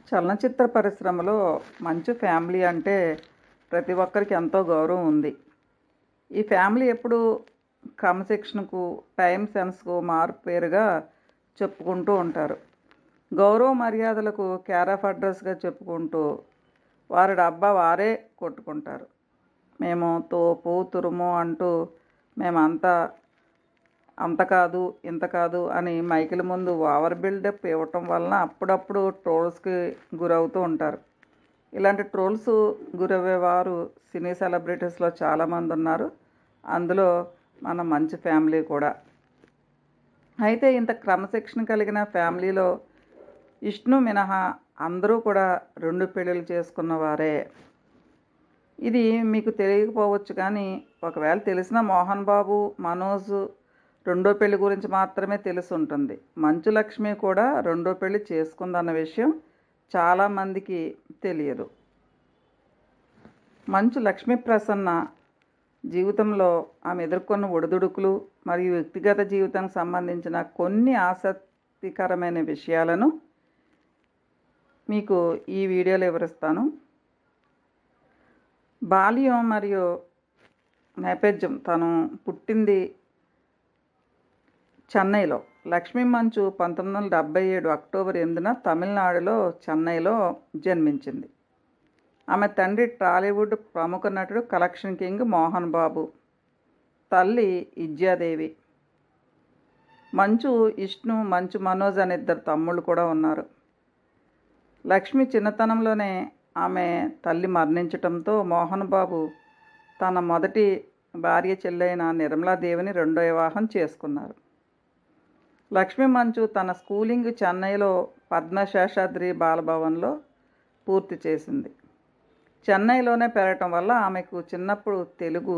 చలనచిత్ర పరిశ్రమలో మంచి ఫ్యామిలీ అంటే ప్రతి ఒక్కరికి ఎంతో గౌరవం ఉంది. ఈ ఫ్యామిలీ ఎప్పుడు క్రమశిక్షణకు, టైం సెన్స్కు మారుపేరుగా చెప్పుకుంటూ ఉంటారు. గౌరవ మర్యాదలకు కేర్ ఆఫ్ అడ్రస్గా చెప్పుకుంటూ వారి డబ్బా వారే కొట్టుకుంటారు. మేము తోపు తురుము అంటూ మేమంతా అంత కాదు ఇంత కాదు అని మైకుల ముందు ఓవర్ బిల్డప్ ఇవ్వటం వలన అప్పుడప్పుడు ట్రోల్స్కి గురవుతూ ఉంటారు. ఇలాంటి ట్రోల్స్ గురయ్యేవారు సినీ సెలబ్రిటీస్లో చాలామంది ఉన్నారు. అందులో మన మంచి ఫ్యామిలీ కూడా. అయితే ఇంత క్రమశిక్షణ కలిగిన ఫ్యామిలీలో విష్ణు మినహా అందరూ కూడా 2 పెళ్ళిళ్ళు చేసుకున్న వారే. ఇది మీకు తెలియకపోవచ్చు, కానీ ఒకవేళ తెలిసిన మోహన్ బాబు, మనోజ్ రెండో పెళ్లి గురించి మాత్రమే తెలిసి ఉంటుంది. మంచు లక్ష్మి కూడా రెండో పెళ్లి చేసుకుందన్న విషయం చాలామందికి తెలియదు. మంచు లక్ష్మీ ప్రసన్న జీవితంలో ఆమె ఎదుర్కొన్న ఒడిదుడుకులు మరియు వ్యక్తిగత జీవితానికి సంబంధించిన కొన్ని ఆసక్తికరమైన విషయాలను మీకు ఈ వీడియోలో వివరిస్తాను. బాల్యం మరియు నేపథ్యం. తను పుట్టింది చెన్నైలో. లక్ష్మీ మంచు 1977 అక్టోబర్ 8న తమిళనాడులో చెన్నైలో జన్మించింది. ఆమె తండ్రి టాలీవుడ్ ప్రముఖ నటుడు కలెక్షన్ కింగ్ మోహన్ బాబు, తల్లి విద్యాదేవి. మంచు విష్ణు, మంచు మనోజ్ అనే 2 తమ్ముళ్ళు కూడా ఉన్నారు. లక్ష్మి చిన్నతనంలోనే ఆమె తల్లి మరణించటంతో మోహన్ బాబు తన మొదటి భార్య చెల్లైన నిర్మలాదేవిని రెండో వివాహం చేసుకున్నారు. లక్ష్మీ మంచు తన స్కూలింగ్ చెన్నైలో పద్మశేషాద్రి బాలభవన్లో పూర్తి చేసింది. చెన్నైలోనే పెరగటం వల్ల ఆమెకు చిన్నప్పుడు తెలుగు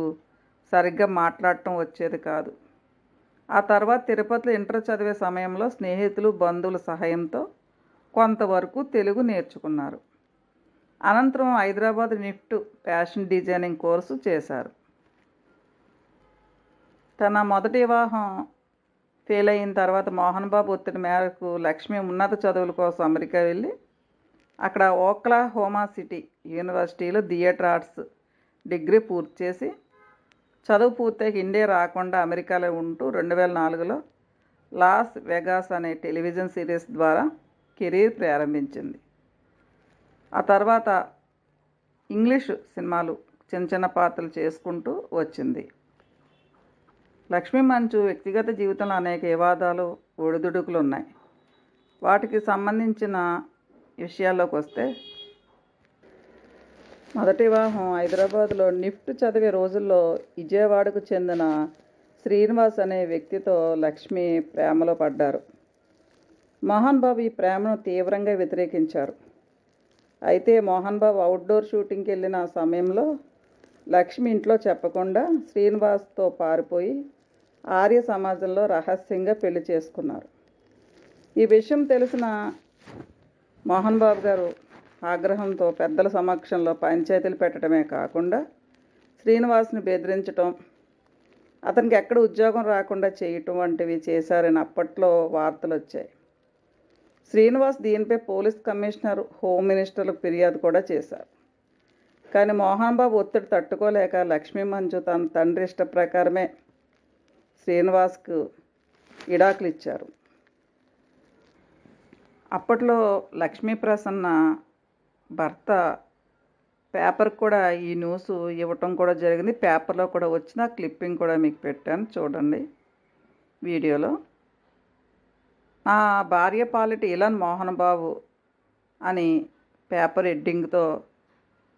సరిగ్గా మాట్లాడటం వచ్చేది కాదు. ఆ తర్వాత తిరుపతిలో ఇంటర్ చదివే సమయంలో స్నేహితులు, బంధువుల సహాయంతో కొంతవరకు తెలుగు నేర్చుకున్నారు. అనంతరం Hyderabad NIFT fashion designing course చేశారు. తన మొదటి వివాహం ఫెయిల్ అయిన తర్వాత మోహన్ బాబు ఒత్తిడి మేరకు లక్ష్మి ఉన్నత చదువుల కోసం అమెరికా వెళ్ళి అక్కడ ఓక్లహోమా సిటీ యూనివర్సిటీలో థియేటర్ ఆర్ట్స్ డిగ్రీ పూర్తి చేసి చదువు పూర్తయ్యాక ఇండియా రాకుండా అమెరికాలో ఉంటూ 2004లో లాస్ వెగాస్ అనే టెలివిజన్ సిరీస్ ద్వారా కెరీర్ ప్రారంభించింది. ఆ తర్వాత ఇంగ్లీష్ సినిమాలు చిన్న చిన్న పాత్రలు చేసుకుంటూ వచ్చింది. లక్ష్మీ మంచు వ్యక్తిగత జీవితంలో అనేక వివాదాలు, ఒడిదుడుకులు ఉన్నాయి. వాటికి సంబంధించిన విషయాల్లోకి వస్తే, మొదటి వివాహం హైదరాబాద్లో నిఫ్ట్ చదివే రోజుల్లో విజయవాడకు చెందిన శ్రీనివాస్ అనే వ్యక్తితో లక్ష్మి ప్రేమలో పడ్డారు. మోహన్ బాబు ఈ ప్రేమను తీవ్రంగా వ్యతిరేకించారు. అయితే మోహన్ బాబు అవుట్డోర్ షూటింగ్కి వెళ్ళిన సమయంలో లక్ష్మి ఇంట్లో చెప్పకుండా శ్రీనివాస్తో పారిపోయి ఆర్య సమాజంలో రహస్యంగా పెళ్లి చేసుకున్నారు. ఈ విషయం తెలిసిన మోహన్ బాబు గారు ఆగ్రహంతో పెద్దల సమక్షంలో పంచాయతీలు పెట్టడమే కాకుండా శ్రీనివాస్ని బెదిరించటం, అతనికి ఎక్కడ ఉద్యోగం రాకుండా చేయటం వంటివి చేశారని అప్పట్లో వార్తలు వచ్చాయి. శ్రీనివాస్ దీనిపై పోలీస్ కమిషనర్, హోమ్ మినిస్టర్లకు ఫిర్యాదు కూడా చేశారు. కానీ మోహన్ బాబు ఒత్తిడి తట్టుకోలేక లక్ష్మీ మంచు తన తండ్రి ఇష్ట ప్రకారమే శ్రీనివాస్కు విడాకులు ఇచ్చారు. అప్పట్లో లక్ష్మీ ప్రసన్న భర్త పేపర్కి కూడా ఈ న్యూస్ ఇవ్వటం కూడా జరిగింది. పేపర్లో కూడా వచ్చిన క్లిప్పింగ్ కూడా మీకు పెట్టాను, చూడండి వీడియోలో. నా భార్య పాలిట ఇలన్ మోహన్ బాబు అని పేపర్ హెడ్డింగ్తో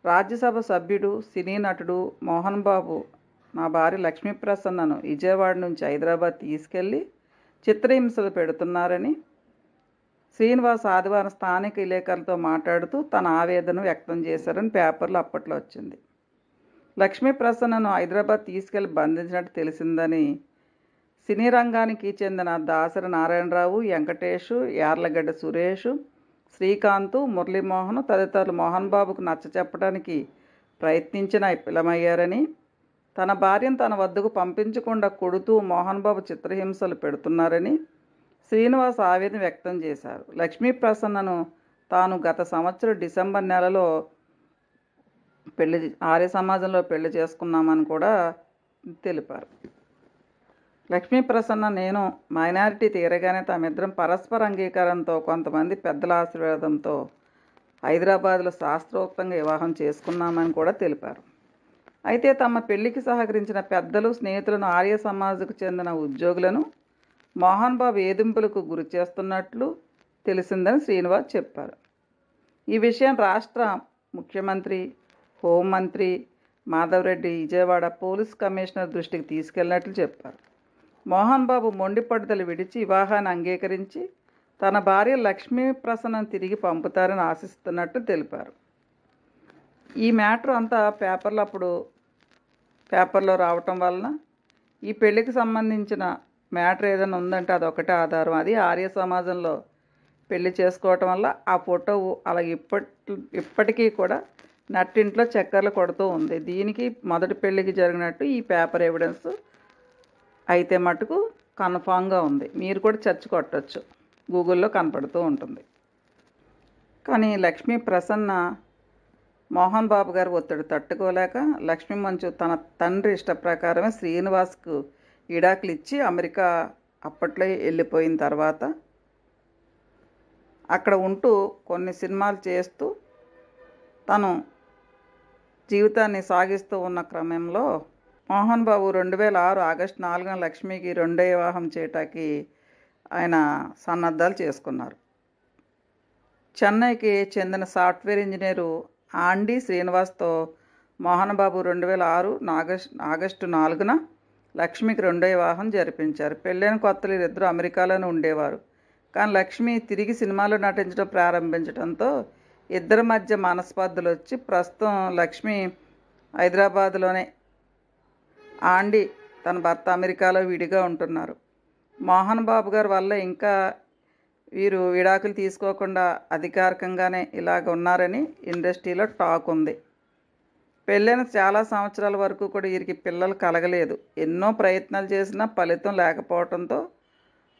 రాజ్యసభ సభ్యుడు, సినీ నటుడు మోహన్ బాబు నా భార్య లక్ష్మీ ప్రసన్నను విజయవాడ నుంచి హైదరాబాద్ తీసుకెళ్ళి చిత్రహింసలు పెడుతున్నారని శ్రీనివాస్ ఆదివారం స్థానిక విలేకరులతో మాట్లాడుతూ తన ఆవేదన వ్యక్తం చేశారని పేపర్లో అప్పట్లో వచ్చింది. లక్ష్మీ ప్రసన్నను హైదరాబాద్ తీసుకెళ్లి బంధించినట్టు తెలిసిందని సినీ రంగానికి చెందిన దాసరి నారాయణరావు, వెంకటేష్, యార్లగడ్డ సురేష్, శ్రీకాంత్, మురళీమోహన్ తదితరులు మోహన్ బాబుకు నచ్చచెప్పడానికి ప్రయత్నించిన విఫలమయ్యారని, తన భార్యను తన వద్దకు పంపించకుండా కొడుతూ మోహన్ బాబు చిత్రహింసలు పెడుతున్నారని శ్రీనివాస్ ఆవేదన వ్యక్తం చేశారు. లక్ష్మీ ప్రసన్నను తాను గత సంవత్సరం డిసెంబర్ నెలలో ఆర్య సమాజంలో పెళ్లి చేసుకున్నామని కూడా తెలిపారు. లక్ష్మీ ప్రసన్న నేను మైనారిటీ తీరగానే తామిద్దరం పరస్పర అంగీకారంతో కొంతమంది పెద్దల ఆశీర్వాదంతో హైదరాబాద్లో శాస్త్రోక్తంగా వివాహం చేసుకున్నామని కూడా తెలిపారు. అయితే తమ పెళ్లికి సహకరించిన పెద్దలు, స్నేహితులను, ఆర్య సమాజకు చెందిన ఉద్యోగులను మోహన్ బాబు వేధింపులకు గురి చేస్తున్నట్లు తెలిసిందని శ్రీనివాస్ చెప్పారు. ఈ విషయం రాష్ట్ర ముఖ్యమంత్రి, హోంమంత్రి మాధవరెడ్డి విజయవాడ పోలీస్ కమిషనర్ దృష్టికి తీసుకెళ్లినట్లు చెప్పారు. మోహన్ బాబు మొండి పట్టుదల విడిచి వివాహాన్ని అంగీకరించి తన భార్య లక్ష్మీ ప్రసన్నను తిరిగి పంపుతారని ఆశిస్తున్నట్టు తెలిపారు. ఈ మ్యాటర్ అంతా పేపర్లో రావటం వలన ఈ పెళ్లికి సంబంధించిన మ్యాటర్ ఏదైనా ఉందంటే అదొకటే ఆధారం. అది ఆర్య సమాజంలో పెళ్లి చేసుకోవటం వల్ల ఆ ఫోటో అలాగే ఇప్పటికీ కూడా నట్టింట్లో చక్కర్లు కొడుతూ ఉంది. దీనికి మొదటి పెళ్లికి జరిగినట్టు ఈ పేపర్ ఎవిడెన్స్ అయితే మటుకు కన్ఫామ్గా ఉంది. మీరు కూడా చర్చ కొట్టచ్చు, గూగుల్లో కనపడుతూ ఉంటుంది. కానీ లక్ష్మీ ప్రసన్న మోహన్ బాబు గారు ఒత్తిడి తట్టుకోలేక లక్ష్మీ మంచు తన తండ్రి ఇష్ట ప్రకారమే శ్రీనివాస్కు విడాకులు ఇచ్చి అమెరికా అప్పట్లో వెళ్ళిపోయిన తర్వాత అక్కడ ఉంటూ కొన్ని సినిమాలు చేస్తూ తను జీవితాన్ని సాగిస్తూ ఉన్న క్రమంలో మోహన్ బాబు 2006 ఆగస్టు 4న లక్ష్మికి రెండో వివాహం చేయటానికి ఆయన సన్నద్ధాలు చేసుకున్నారు. చెన్నైకి చెందిన software engineer ఆండి శ్రీనివాస్తో Mohan Babu 2006 August 4న లక్ష్మికి రెండో వివాహం జరిపించారు. పెళ్ళైన కొత్తలు ఇద్దరు అమెరికాలోనే ఉండేవారు. కానీ లక్ష్మి తిరిగి సినిమాలో నటించడం ప్రారంభించడంతో ఇద్దరి మధ్య మనస్పర్ధలు వచ్చి ప్రస్తుతం లక్ష్మి హైదరాబాద్లోనే, ఆండి తన భర్త అమెరికాలో విడిగా ఉంటున్నారు. మోహన్ బాబు గారి వల్ల ఇంకా వీరు విడాకులు తీసుకోకుండా అధికారికంగానే ఇలాగ ఉన్నారని ఇండస్ట్రీలో టాక్ ఉంది. పెళ్ళైన చాలా సంవత్సరాల వరకు కూడా వీరికి పిల్లలు కలగలేదు. ఎన్నో ప్రయత్నాలు చేసినా ఫలితం లేకపోవడంతో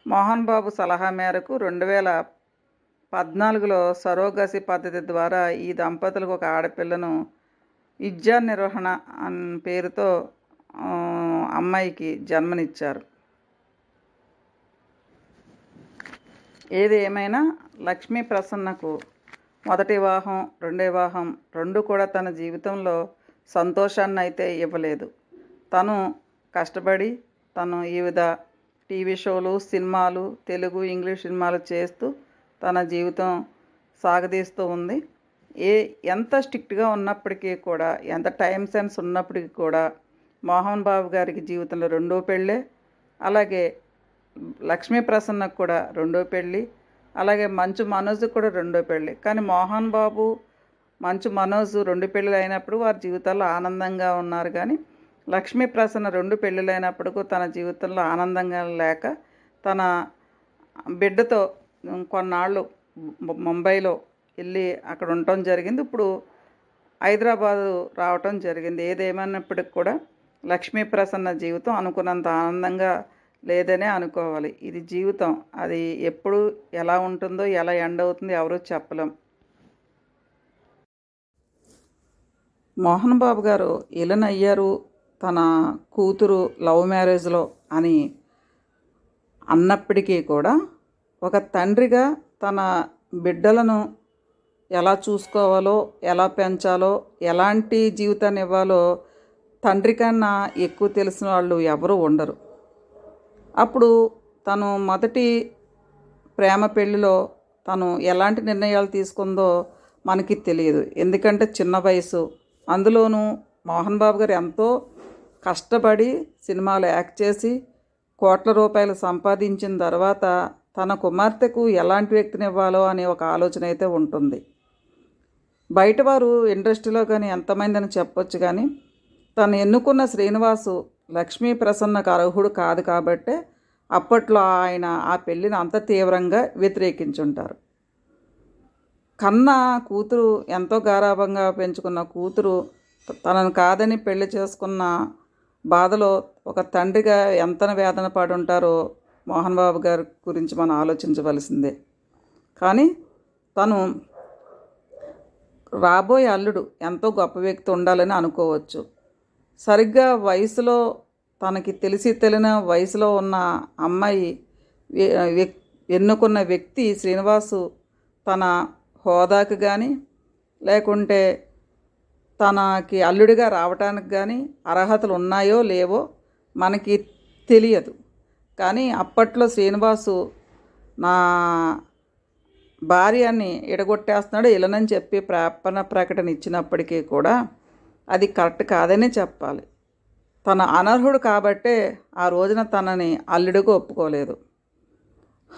మోహన్ బాబు సలహా మేరకు 2014లో సరోగసి పద్ధతి ద్వారా ఈ దంపతులకు ఒక ఆడపిల్లను విద్యా నిర్వహణ అనే పేరుతో అమ్మాయికి జన్మనిచ్చారు. ఏది ఏమైనా లక్ష్మీ ప్రసన్నకు మొదటి వివాహం, రెండో వివాహం రెండు కూడా తన జీవితంలో సంతోషాన్ని అయితే ఇవ్వలేదు. తను కష్టపడి తను వివిధ టీవీ షోలు, సినిమాలు, తెలుగు, ఇంగ్లీష్ సినిమాలు చేస్తూ తన జీవితం సాగదీస్తూ ఉంది. ఎంత స్ట్రిక్ట్గా ఉన్నప్పటికీ కూడా, ఎంత టైం సెన్స్ ఉన్నప్పటికీ కూడా మోహన్ బాబు గారికి జీవితంలో రెండో పెళ్ళే, అలాగే లక్ష్మీ ప్రసన్నకు కూడా రెండో పెళ్ళి, అలాగే మంచు మనోజ్కి కూడా రెండో పెళ్ళి. కానీ మోహన్ బాబు, మంచు మనోజ్ రెండు పెళ్ళిళ్ళు అయినప్పుడు వారి జీవితాల్లో ఆనందంగా ఉన్నారు. కానీ లక్ష్మీ ప్రసన్న రెండు పెళ్ళిళ్ళు అయినప్పుడు తన జీవితంలో ఆనందంగా లేక తన బిడ్డతో కొన్నాళ్ళు ముంబైలో వెళ్ళి అక్కడ ఉండటం జరిగింది. ఇప్పుడు హైదరాబాదు రావటం జరిగింది. ఏదేమైనప్పటికి కూడా లక్ష్మీ ప్రసన్న జీవితం అనుకున్నంత ఆనందంగా లేదనే అనుకోవాలి. ఇది జీవితం, అది ఎప్పుడు ఎలా ఉంటుందో, ఎలా ఎండ్ అవుతుందో ఎవరూ చెప్పలేం. మోహన్ బాబు గారు విలన్ అయ్యారు తన కూతురు లవ్ మ్యారేజ్లో అని అన్నప్పటికీ కూడా ఒక తండ్రిగా తన బిడ్డలను ఎలా చూసుకోవాలో, ఎలా పెంచాలో, ఎలాంటి జీవితాన్ని ఇవ్వాలో తండ్రి కన్నా ఎక్కువ తెలిసిన వాళ్ళు ఎవరూ ఉండరు. అప్పుడు తను మొదటి ప్రేమ పెళ్ళిలో తను ఎలాంటి నిర్ణయాలు తీసుకుందో మనకి తెలియదు. ఎందుకంటే చిన్న వయసు, అందులోనూ మోహన్ బాబు గారు ఎంతో కష్టపడి సినిమాలు యాక్ట్ చేసి కోట్ల రూపాయలు సంపాదించిన తర్వాత తన కుమార్తెకు ఎలాంటి వ్యక్తిని ఇవ్వాలో అనే ఒక ఆలోచన అయితే ఉంటుంది. బయటవారు ఇండస్ట్రీలో కానీ ఎంతమంది అని చెప్పొచ్చు, కానీ తను ఎన్నుకున్న శ్రీనివాసు లక్ష్మీ ప్రసన్నకు అర్హుడు కాదు కాబట్టే అప్పట్లో ఆయన ఆ పెళ్ళిని అంత తీవ్రంగా వ్యతిరేకించుంటారు. కన్న కూతురు, ఎంతో గారాభంగా పెంచుకున్న కూతురు తనను కాదని పెళ్లి చేసుకున్న బాధలో ఒక తండ్రిగా ఎంత వేదన పడి ఉంటారో మోహన్ బాబు గారి గురించి మనం ఆలోచించవలసిందే. కానీ తను రాబోయే అల్లుడు ఎంతో గొప్ప వ్యక్తి ఉండాలని అనుకోవచ్చు. సరిగ్గా వయసులో తనకి తెలిసి తెలియని వయసులో ఉన్న అమ్మాయి వ్య- వ్యక్- ఎన్నుకున్న వ్యక్తి శ్రీనివాసు తన హోదాకు కానీ లేకుంటే తనకి అల్లుడిగా రావటానికి కానీ అర్హతలు ఉన్నాయో లేవో మనకి తెలియదు. కానీ అప్పట్లో శ్రీనివాసు నా భార్యని ఎడగొట్టేస్తున్నాడు ఇలనని చెప్పి ప్రకటన ఇచ్చినప్పటికీ కూడా అది కరెక్ట్ కాదనే చెప్పాలి. తన అనర్హుడు కాబట్టే ఆ రోజున తనని అల్లుడిగా ఒప్పుకోలేదు.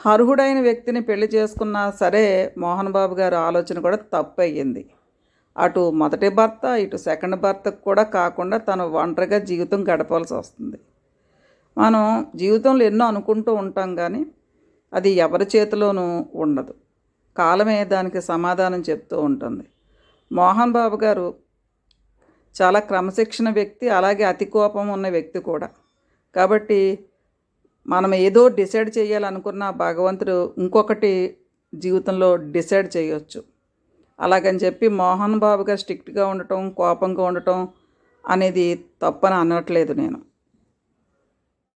అర్హుడైన వ్యక్తిని పెళ్లి చేసుకున్నా సరే మోహన్ బాబు గారి ఆలోచన కూడా తప్పు అయ్యింది. అటు మొదటి భర్త ఇటు సెకండ్ భర్తకు కూడా కాకుండా తను ఒంటరిగా జీవితం గడపాల్సి వస్తుంది. మనం జీవితంలో ఎన్నో అనుకుంటూ ఉంటాం కానీ అది ఎవరి చేతిలోనూ ఉండదు. కాలమే దానికి సమాధానం చెప్తూ ఉంటుంది. మోహన్ బాబు గారు చాలా క్రమశిక్షణ వ్యక్తి, అలాగే అతి కోపం ఉన్న వ్యక్తి కూడా. కాబట్టి మనం ఏదో డిసైడ్ చేయాలనుకున్న భగవంతుడు ఇంకొకటి జీవితంలో డిసైడ్ చేయొచ్చు. అలాగని చెప్పి మోహన్ బాబు గారు స్ట్రిక్ట్గా ఉండటం, కోపంగా ఉండటం అనేది తప్పని అనట్లేదు నేను.